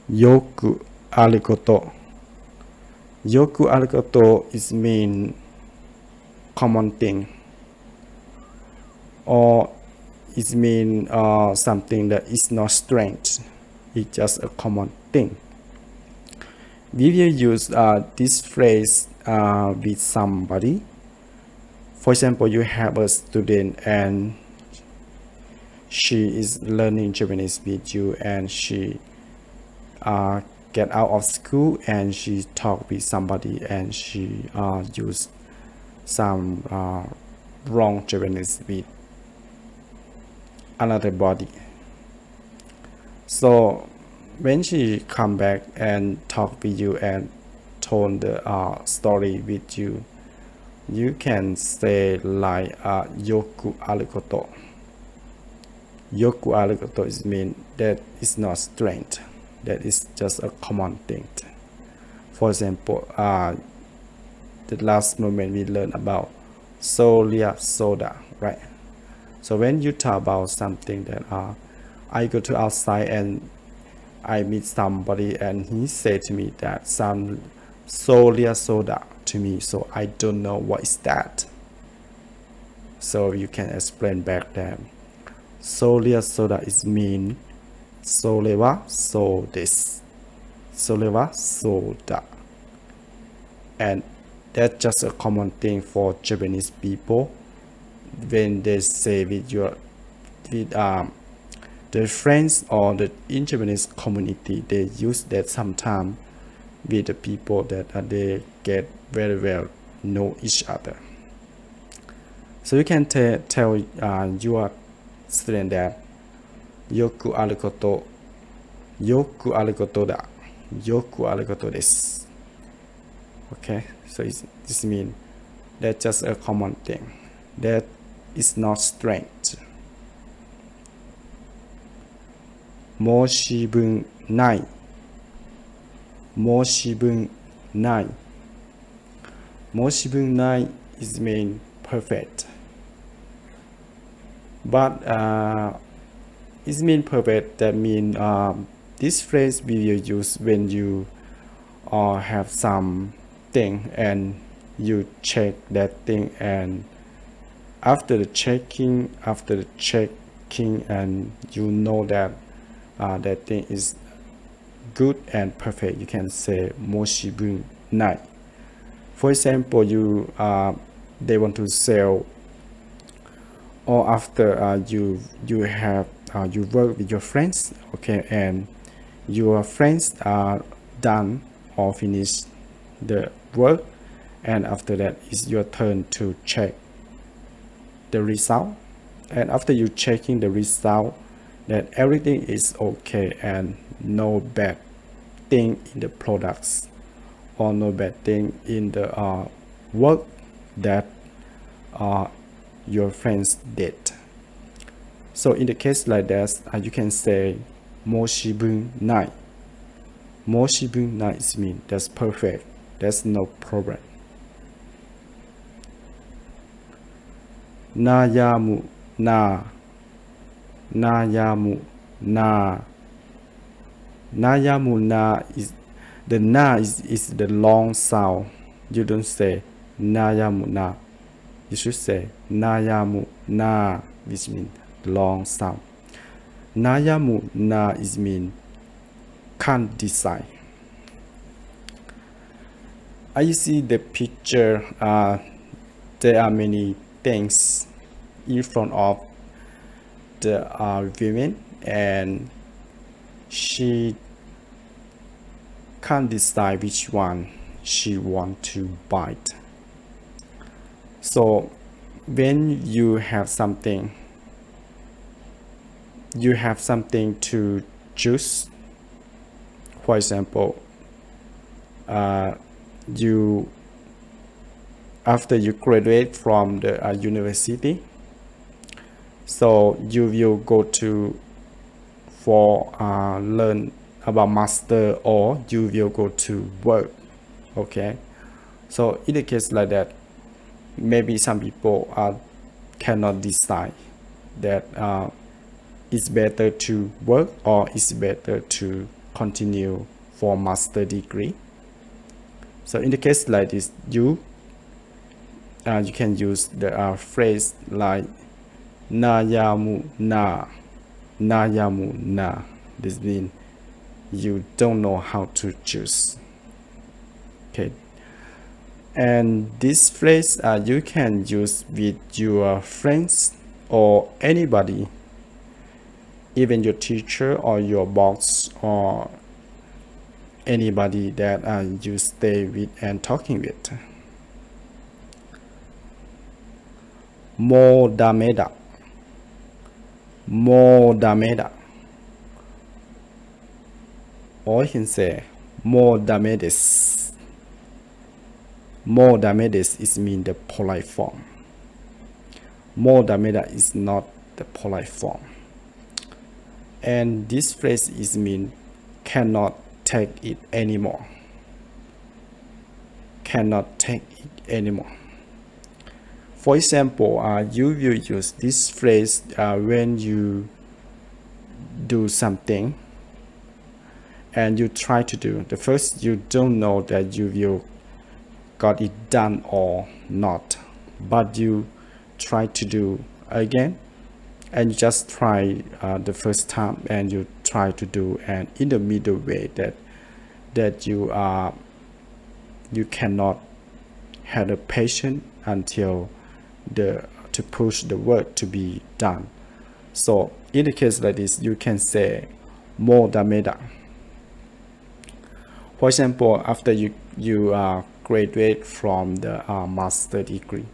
Yoku arigato. Yoku arigato is mean common thing, or it mean something that is not strange. It's just a common thing. We will use this phrase with somebody. For example, you have a student and she is learning Japanese with you, and she get out of school and she talk with somebody and she use some wrong Japanese with another body. So when she come back and talk with you and told the story with you, you can say like yoku arigato. Yoku arigato is mean that is not strange, that is just a common thing. For example, the last moment we learned about soda, right? So when you talk about something that I go to outside and I meet somebody and he said to me that some soda to me, so I don't know what is that. So you can explain back that soda is mean sore wa so desu. Sore wa soda. And that's just a common thing for Japanese people. When they say with their friends or in Japanese community, they use that sometimes with the people that they get very well know each other. So you can tell your student that yoku arigato da, yoku arigato desu. Okay, so this means that's just a common thing. That is not strange. Moshibun nai. Moshibun nai. Moshibun nai is mean perfect. But it mean perfect, that mean this phrase we will use when you have some thing and you check that thing, and after the checking and you know that that thing is good and perfect, you can say moshibun nai. For example, you they want to sell, or after you have you work with your friends, okay, and your friends are done or finished the work, and after that it's your turn to check the result, and after you checking the result that everything is okay and no bad thing in the products or no bad thing in the work that your friends did. So in the case like that, you can say moshibun nai. Moshibun nai means that's perfect, there's no problem. Nayamu na. Nayamu na. Nayamu na is the na is the long sound. You don't say nayamu na. You should say nayamu na, which means long sound. Nayamu na is mean can't decide. I see the picture. There are many things in front of the women, and she can't decide which one she want to buy. So when you have something to choose, for example, you after you graduate from the university, so you will go to for learn about master, or you will go to work. Okay, so in a case like that, maybe some people cannot decide that it's better to work or it's better to continue for master degree. So in the case like this, you can use the phrase like nayamu na, nayamu na. This means you don't know how to choose. Okay, and this phrase you can use with your friends or anybody, even your teacher or your boss or anybody that you stay with and talking with. Mo dameda, mo dameda, or you can say mo damedes. Mo damedes is mean the polite form. Mo dameda is not the polite form. And this phrase is mean cannot take it anymore. Cannot take it anymore. For example, you will use this phrase when you do something and you try to do. The first, you don't know that you will got it done or not, but you try to do again, and you just try the first time and you try to do, and in the middle way that you cannot have a patience until to push the work to be done. So in the case like this, you can say mo dameda. For example, after you graduate from the master degree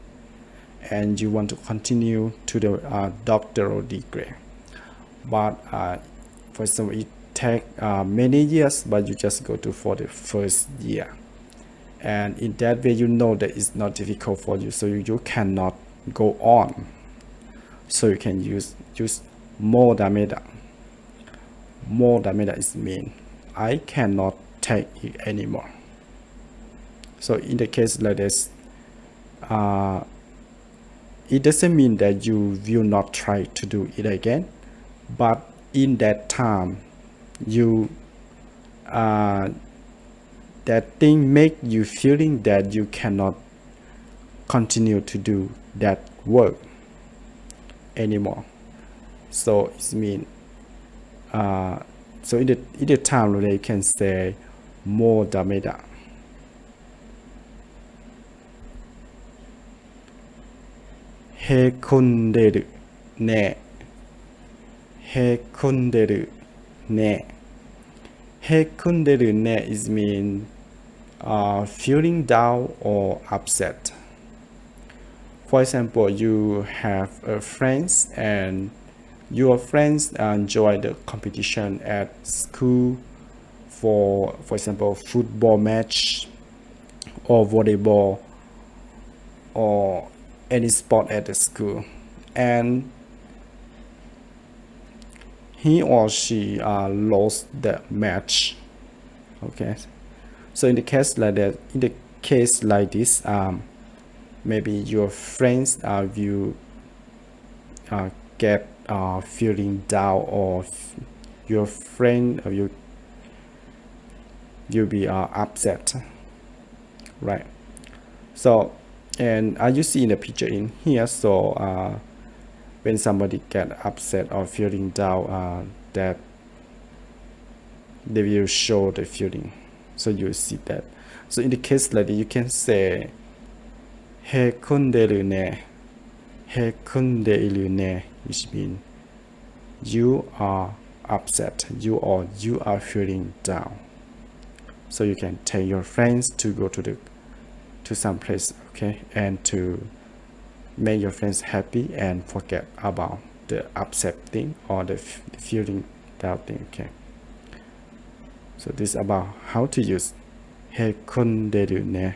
and you want to continue to the doctoral degree, but for example it take many years, but you just go to for the first year, and in that way you know that it's not difficult for you, so you cannot go on, so you can use mo dameda. Mo dameda is mean I cannot take it anymore. So in the case like this, it doesn't mean that you will not try to do it again, but in that time you that thing make you feeling that you cannot continue to do that work anymore. So it means so in the time they can say mo dameda. Hekonderu ne, hekonderu ne. Hekonderu ne is mean feeling down or upset. For example, you have friends and your friends enjoy the competition at school for example football match or volleyball or any sport at the school, and he or she lost the match. Okay, so in the case like that, in the case like this, maybe your friends will get feeling down, or your friend you'll be upset, right? So, and as you see in the picture in here, so when somebody get upset or feeling down, that they will show the feeling, so you see that. So in the case like that, you can say hekonderu ne, hekonderu ne, which means you are upset, you are feeling down. So you can tell your friends to go to some place, okay, and to make your friends happy and forget about the upset thing or the feeling down thing. Okay, so this is about how to use hekonderu ne.